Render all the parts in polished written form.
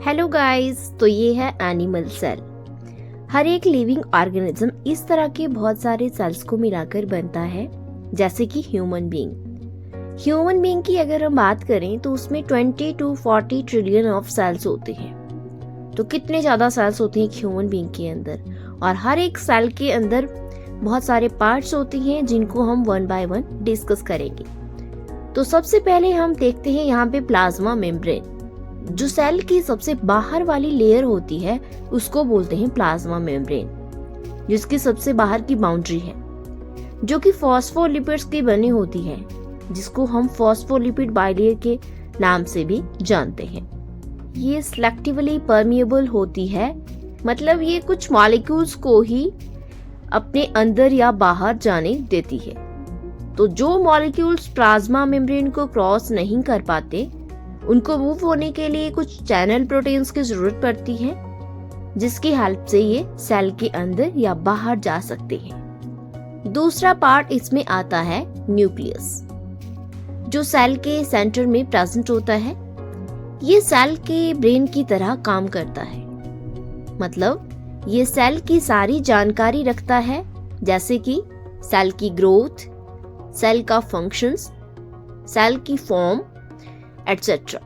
Hello guys, तो ये है एनिमल सेल। हर एक लिविंग ऑर्गेनिज्म इस तरह के बहुत सारे सेल्स को मिलाकर बनता है, जैसे कि ह्यूमन बीइंग की अगर हम बात करें तो उसमें 20 to 40 ट्रिलियन ऑफ सेल्स होते हैं। तो कितने ज्यादा सेल्स होते हैं एक ह्यूमन बीइंग के अंदर, और हर एक सेल के अंदर बहुत सारे पार्ट्स होते हैं जिनको हम वन बाय वन डिस्कस करेंगे। तो सबसे पहले हम देखते हैं यहाँ पे प्लाज्मा मेम्ब्रेन। जो सेल की सबसे बाहर वाली लेयर होती है उसको बोलते हैं प्लाज्मा मेम्ब्रेन, जिसकी सबसे बाहर की बाउंड्री है, जो कि फॉस्फोलिपिड्स की बनी होती है, जिसको हम फॉस्फोलिपिड बाइलेयर के नाम से भी जानते हैं। ये सिलेक्टिवली परमिएबल होती है, मतलब ये कुछ मॉलिक्यूल्स को ही अपने अंदर या बाहर जाने देती है। तो जो मॉलिक्यूल्स प्लाज्मा मेम्ब्रेन को क्रॉस नहीं कर पाते, उनको मूव होने के लिए कुछ चैनल प्रोटीन्स की जरूरत पड़ती है, जिसकी हेल्प से ये सेल के अंदर या बाहर जा सकते हैं। दूसरा पार्ट इसमें आता है न्यूक्लियस, जो सेल के सेंटर में प्रेजेंट होता है। ये सेल के ब्रेन की तरह काम करता है, मतलब ये सेल की सारी जानकारी रखता है, जैसे कि सेल की ग्रोथ, सेल का फंक्शंस, सेल की फॉर्म एटसेट्रा।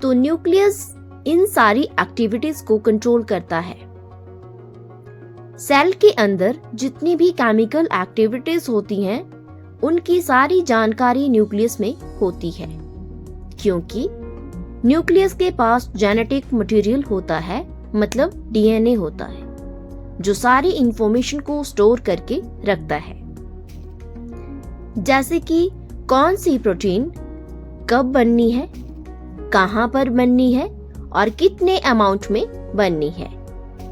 तो न्यूक्लियस इन सारी एक्टिविटीज को कंट्रोल करता है। सेल के अंदर जितनी भी केमिकल एक्टिविटीज होती हैं, उनकी सारी जानकारी न्यूक्लियस में होती है, क्योंकि न्यूक्लियस के पास जेनेटिक मटेरियल होता है, मतलब डीएनए होता है, जो सारी इंफॉर्मेशन को स्टोर करके रखता है, जैसे कि कौन सी प्रोटीन कब बननी है, कहां पर बननी है और कितने अमाउंट में बननी है।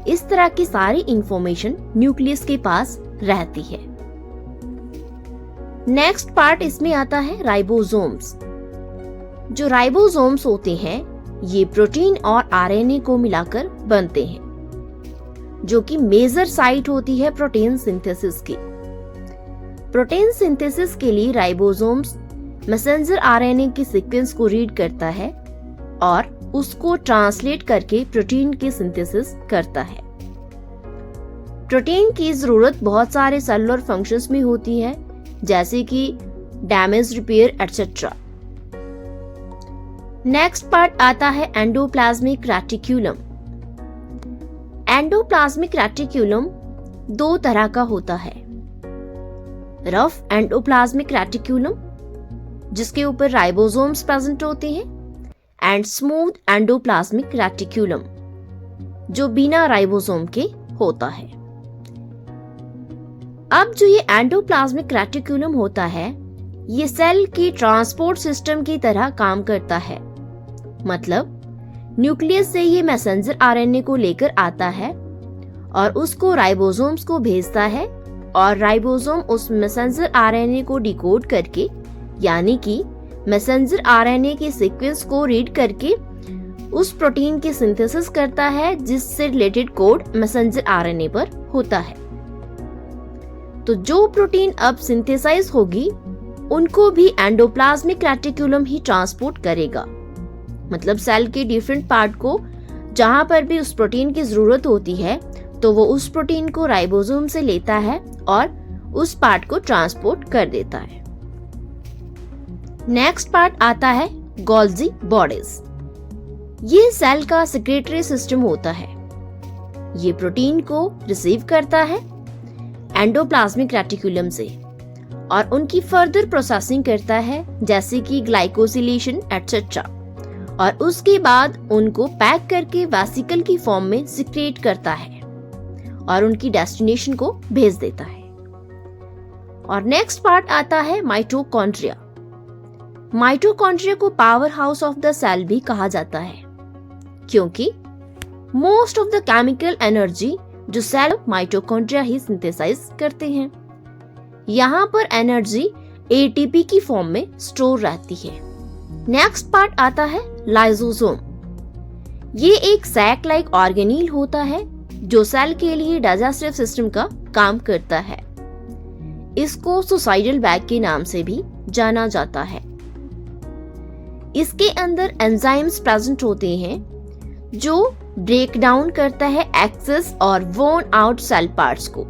इस तरह की सारी इंफॉर्मेशन न्यूक्लियस के पास रहती है। नेक्स्ट पार्ट इसमें आता है राइबोसोम्स। जो राइबोसोम्स होते हैं, ये प्रोटीन और आरएनए को मिलाकर बनते हैं, जो कि मेजर साइट होती है प्रोटीन सिंथेसिस की। प्रोटीन सिंथेसिस के लिए राइबोसोम्स मैसेंजर आरएनए के सीक्वेंस को रीड करता है और उसको ट्रांसलेट करके प्रोटीन की सिंथेसिस करता है। प्रोटीन की जरूरत बहुत सारे सेलुलर फंक्शंस में होती है, जैसे कि damage repair etcetera. Next part आता है एंडोप्लाज्मिक रेटिक्यूलम। एंडोप्लाज्मिक रेटिक्यूलम दो तरह का होता है, रफ एंडोप्लाज्मिक रेटिक्यूलम, जिसके ऊपर राइबोसोम्स प्रेजेंट होते हैं, एंड स्मूथ एंडोप्लाज्मिक रेटिक्यूलम, जो बिना राइबोसोम के होता है। अब जो ये एंडोप्लाज्मिक रेटिक्यूलम होता है, ये सेल की ट्रांसपोर्ट सिस्टम की तरह काम करता है, मतलब न्यूक्लियस से ये मैसेंजर आरएनए को लेकर आता है और उसको राइबोसोम्स को भेजता है, और राइबोसोम उस मैसेंजर आरएनए को डिकोड करके, यानी कि मैसेंजर आरएनए के सीक्वेंस को रीड करके उस प्रोटीन की सिंथेसिस करता है, जिससे रिलेटेड कोड मैसेंजर आरएनए पर होता है। तो जो प्रोटीन अब सिंथेसाइज होगी, उनको भी एंडोप्लाज्मिक रेटिक्यूलम ही ट्रांसपोर्ट करेगा, मतलब सेल के डिफरेंट पार्ट को जहां पर भी उस प्रोटीन की जरूरत होती है, तो वो उस प्रोटीन को राइबोसोम से लेता है और उस पार्ट को ट्रांसपोर्ट कर देता है। नेक्स्ट पार्ट आता है गोल्जी बॉडीज। ये सेल का सेक्रेटरी सिस्टम होता है। ये प्रोटीन को रिसीव करता है एंडोप्लाज्मिक रेटिक्यूलम से और उनकी फर्दर प्रोसेसिंग करता है, जैसे कि ग्लाइकोसिलेशन एटसेट्रा, और उसके बाद उनको पैक करके वेसिकल की फॉर्म में सिक्रेट करता है और उनकी डेस्टिनेशन को भेज देता है। और नेक्स्ट पार्ट आता है माइटोकॉन्ड्रिया। माइटोकॉन्ड्रिया को power house of the cell भी कहा जाता है, क्योंकि most of the chemical energy जो सेल माइटोकॉन्ड्रिया ही सिंथेसाइज करते हैं। यहाँ पर एनर्जी एटीपी की फॉर्म में स्टोर रहती है। नेक्स्ट पार्ट आता है लाइसोसोम। ये एक सैक लाइक ऑर्गेनील होता है, जो सेल के लिए डाइजेस्टिव सिस्टम का काम करता है। इसको सुसाइडल बैग के नाम से भी जाना जाता है। इसके अंदर एंजाइम्स प्रेजेंट होते हैं, जो ब्रेक डाउन करता है एक्सेस और वोर्न आउट सेल पार्ट्स को।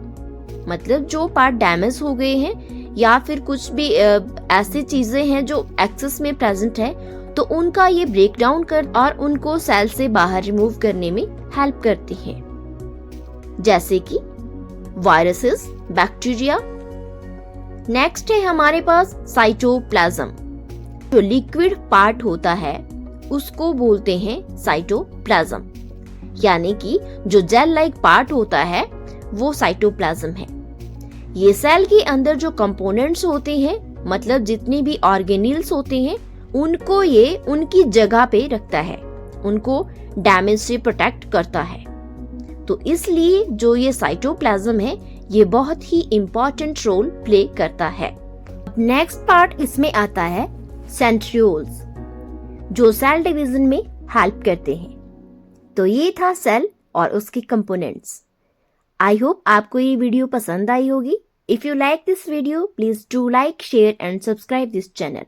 मतलब जो पार्ट डैमेज हो गए हैं या फिर कुछ भी ऐसी चीजें हैं जो एक्सेस में प्रेजेंट है, तो उनका ये ब्रेक डाउन कर और उनको सेल से बाहर रिमूव करने में हेल्प करती है, जैसे कि वायरसेस, बैक्टीरिया। नेक्स्ट है हमारे पास साइटोप्लाज्म। जो लिक्विड पार्ट होता है उसको बोलते हैं साइटोप्लाज्म, यानी कि जो जेल लाइक पार्ट होता है वो साइटोप्लाज्म है। ये सेल के अंदर जो कंपोनेंट्स होते हैं, मतलब जितने भी ऑर्गेनील्स होते हैं, उनको ये उनकी जगह पे रखता है, उनको डैमेज से प्रोटेक्ट करता है। तो इसलिए जो ये साइटोप्लाज्म है ये बहुत ही इंपॉर्टेंट रोल प्ले करता है। नेक्स्ट पार्ट इसमें आता है सेंट्रियोल्स, जो सेल डिवीजन में हेल्प करते हैं। तो ये था सेल और उसके कंपोनेंट्स। आई होप आपको ये वीडियो पसंद आई होगी। If you like this video, please do like, share and subscribe this channel.